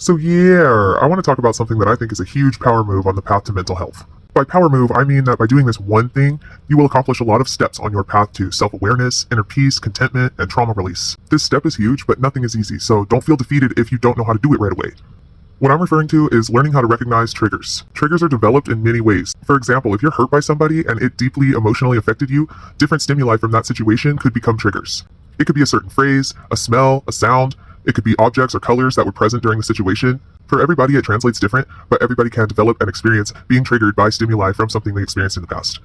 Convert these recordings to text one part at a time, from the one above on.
So yeah, I want to talk about something that I think is a huge power move on the path to mental health. By power move, I mean that by doing this one thing, you will accomplish a lot of steps on your path to self-awareness, inner peace, contentment, and trauma release. This step is huge, but nothing is easy, so don't feel defeated if you don't know how to do it right away. What I'm referring to is learning how to recognize triggers. Triggers are developed in many ways. For example, if you're hurt by somebody and it deeply emotionally affected you, different stimuli from that situation could become triggers. It could be a certain phrase, a smell, a sound. It could be objects or colors that were present during the situation. For everybody, it translates different, but everybody can develop an experience being triggered by stimuli from something they experienced in the past.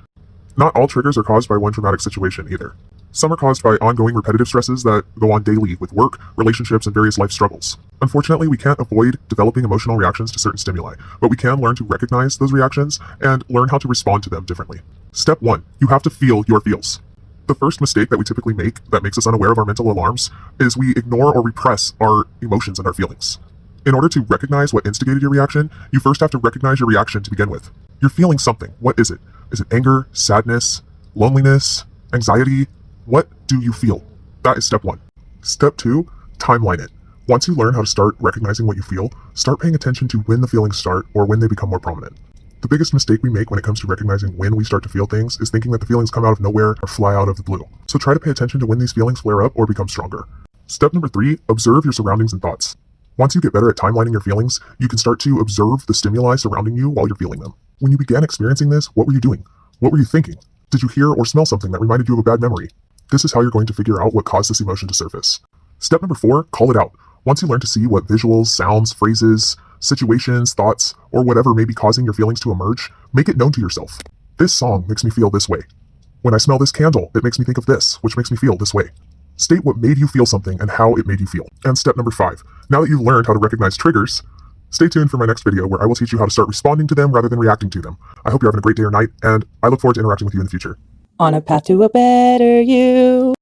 Not all triggers are caused by one traumatic situation either. Some are caused by ongoing repetitive stresses that go on daily with work, relationships, and various life struggles. Unfortunately, we can't avoid developing emotional reactions to certain stimuli, but we can learn to recognize those reactions and learn how to respond to them differently. Step 1. You have to feel your feels. The first mistake that we typically make that makes us unaware of our mental alarms is we ignore or repress our emotions and our feelings. In order to recognize what instigated your reaction, you first have to recognize your reaction to begin with. You're feeling something. What is it? Is it anger, sadness, loneliness, anxiety? What do you feel? That is step 1. Step 2, timeline it. Once you learn how to start recognizing what you feel, start paying attention to when the feelings start or when they become more prominent. The biggest mistake we make when it comes to recognizing when we start to feel things is thinking that the feelings come out of nowhere or fly out of the blue. So try to pay attention to when these feelings flare up or become stronger. Step number 3, observe your surroundings and thoughts. Once you get better at timelining your feelings, you can start to observe the stimuli surrounding you while you're feeling them. When you began experiencing this, what were you doing? What were you thinking? Did you hear or smell something that reminded you of a bad memory? This is how you're going to figure out what caused this emotion to surface. Step number 4, call it out. Once you learn to see what visuals, sounds, phrases, situations, thoughts, or whatever may be causing your feelings to emerge, make it known to yourself. This song makes me feel this way. When I smell this candle, it makes me think of this, which makes me feel this way. State what made you feel something and how it made you feel. And step number 5, now that you've learned how to recognize triggers, stay tuned for my next video where I will teach you how to start responding to them rather than reacting to them. I hope you're having a great day or night, and I look forward to interacting with you in the future. On a path to a better you.